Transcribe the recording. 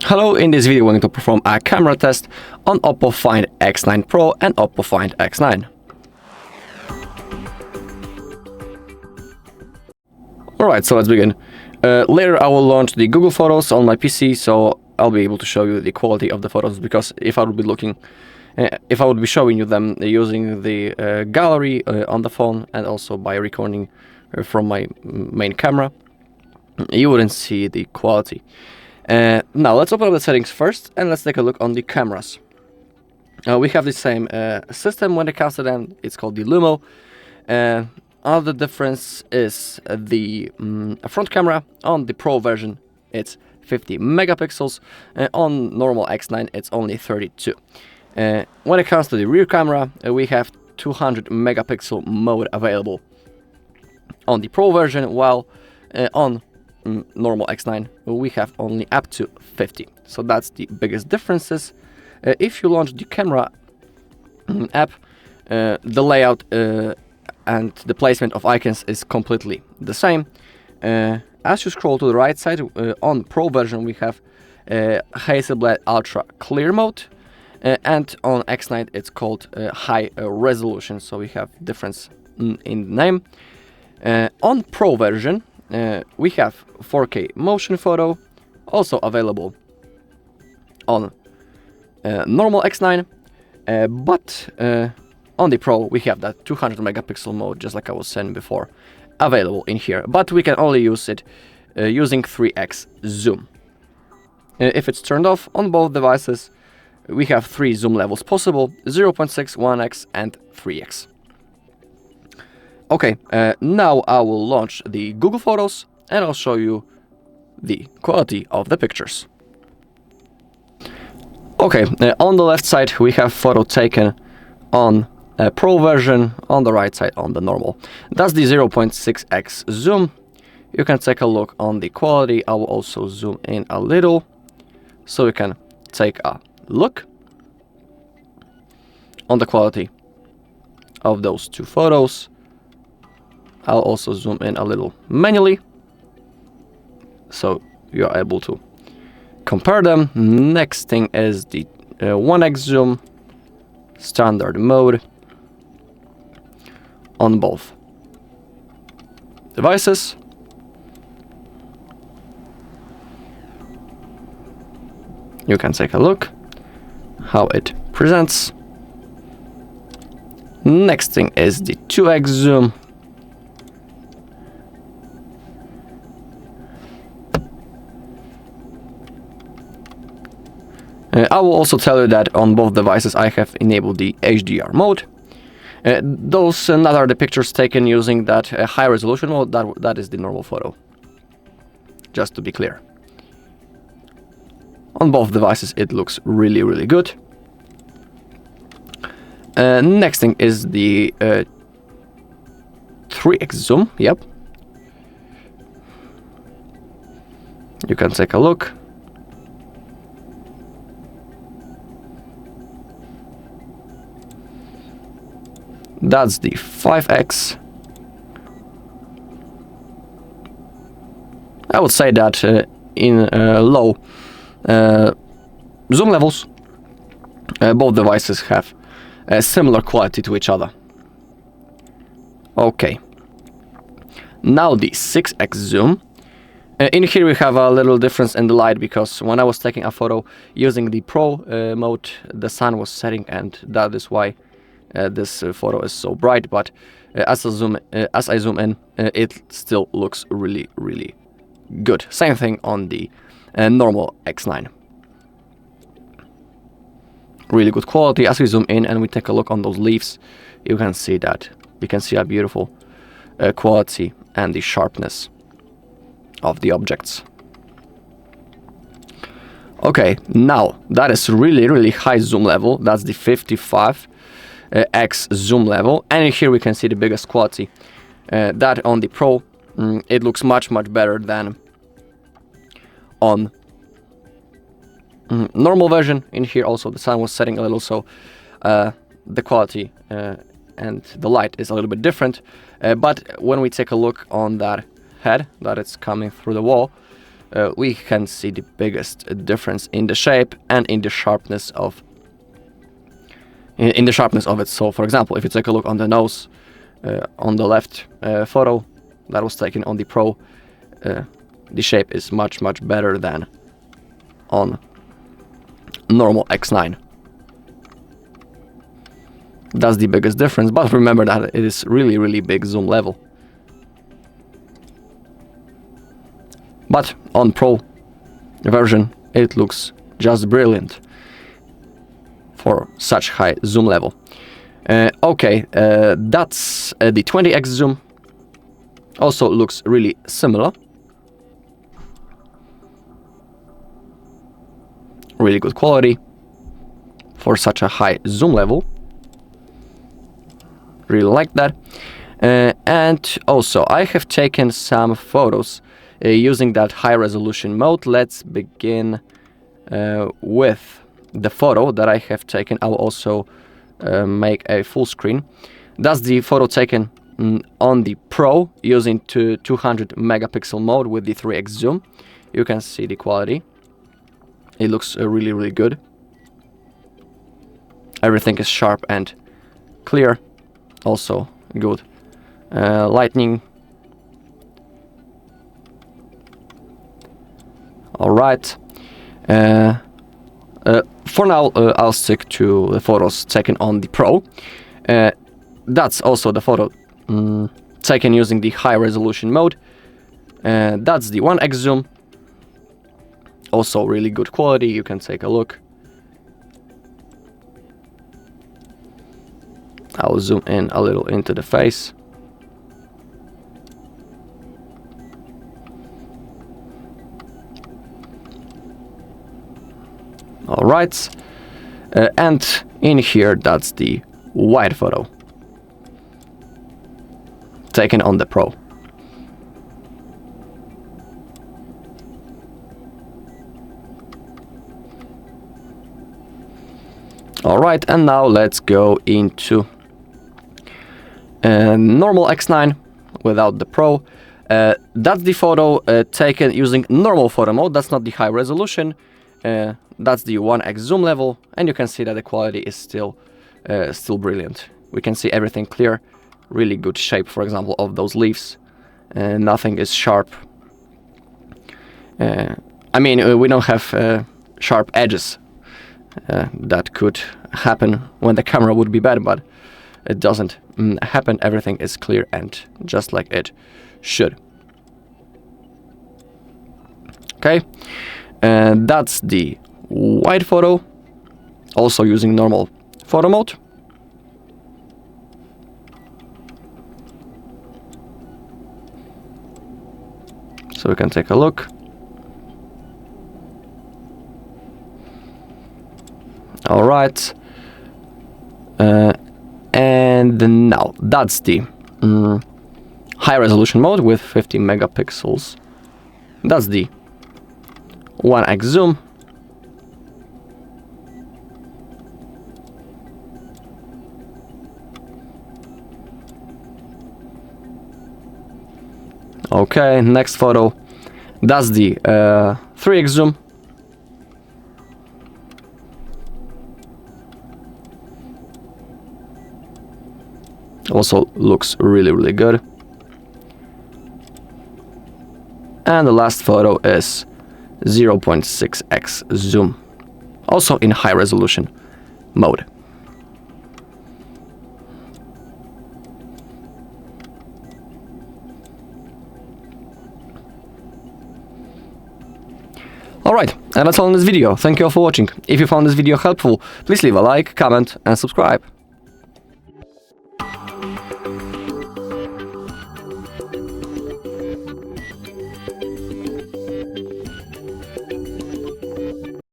Hello, in this video we're going to perform a camera test on OPPO Find X9 Pro and OPPO Find X9. Alright, so let's begin. Later I will launch the Google Photos on my PC, so I'll be able to show you the quality of the photos, because if I would be showing you them using the gallery on the phone and also by recording from my main camera, you wouldn't see the quality. Now let's open up the settings first and let's take a look on the cameras. We have the same system when it comes to them. It's called the Lumo. Other difference is the front camera. On the Pro version it's 50 megapixels. On normal X9 it's only 32. When it comes to the rear camera, we have 200 megapixel mode available on the Pro version, while on normal X9 we have only up to 50. So that's the biggest differences. If you launch the camera app, the layout and the placement of icons is completely the same. As you scroll to the right side, on Pro version we have Hasselblad Ultra Clear mode, and on X9 it's called high resolution, so we have difference in the name. On Pro version we have 4K motion photo, also available on normal X9, but on the Pro we have that 200 megapixel mode, just like I was saying before, available in here, but we can only use it using 3x zoom. If it's turned off on both devices, we have 3 zoom levels possible: 0.6, 1x and 3x. Okay, now I will launch the Google Photos and I'll show you the quality of the pictures. Okay, on the left side we have photo taken on a Pro version, on the right side on the normal. That's the 0.6x zoom. You can take a look on the quality. I will also zoom in a little so you can take a look on the quality of those two photos. I'll also zoom in a little manually so you're able to compare them. Next thing is the 1x zoom, standard mode on both devices. You can take a look how it presents. Next thing is the 2x zoom. I will also tell you that on both devices I have enabled the HDR mode. Those not are the pictures taken using that high resolution mode. That is the normal photo, just to be clear. On both devices it looks really good. Next thing is the 3x zoom. Yep, you can take a look. That's the 5x. I would say that in low zoom levels both devices have a similar quality to each other. Okay, now the 6x zoom. In here we have a little difference in the light, because when I was taking a photo using the Pro mode, the sun was setting, and that is why this photo is so bright. But as I zoom in, it still looks really good. Same thing on the normal X9. Really good quality. As we zoom in and we take a look on those leaves, you can see that we can see a beautiful quality and the sharpness of the objects. Okay, now that is really high zoom level. That's the 55x zoom level, and here we can see the biggest quality. That on the Pro, it looks much better than on normal version. In here also the sun was setting a little, so the quality and the light is a little bit different. But when we take a look on that head that it's coming through the wall, we can see the biggest difference in the shape and in the sharpness of it. So for example, if you take a look on the nose on the left photo that was taken on the Pro, the shape is much better than on normal X9. That's the biggest difference, but remember that it is really big zoom level. But on Pro version it looks just brilliant for such high zoom level. Okay, that's the 20x zoom. Also looks really similar. Really good quality for such a high zoom level. Really like that. And also I have taken some photos using that high resolution mode. Let's begin with the photo that I have taken. I will also make a full screen. That's the photo taken on the Pro using 200 megapixel mode with the 3x zoom. You can see the quality. It looks really good. Everything is sharp and clear. Also good lighting. Alright. For now, I'll stick to the photos taken on the Pro. That's also the photo taken using the high resolution mode. That's the 1x zoom. Also really good quality, you can take a look. I'll zoom in a little into the face. Alright, and in here that's the wide photo taken on the Pro. Alright, and now let's go into normal X9 without the Pro. That's the photo taken using normal photo mode. That's not the high resolution. That's the 1x zoom level, and you can see that the quality is still brilliant. We can see everything clear, really good shape, for example, of those leaves. Nothing is sharp. I mean, we don't have sharp edges. That could happen when the camera would be bad, but it doesn't happen. Everything is clear and just like it should. Okay, and that's the wide photo, also using normal photo mode. So we can take a look. All right, and now that's the high resolution mode with 50 megapixels. That's the 1x zoom. Okay, next photo. That's the 3x zoom. Also looks really good. And the last photo is 0.6x zoom, also in high resolution mode. Alright, and that's all in this video. Thank you all for watching. If you found this video helpful, please leave a like, comment and subscribe.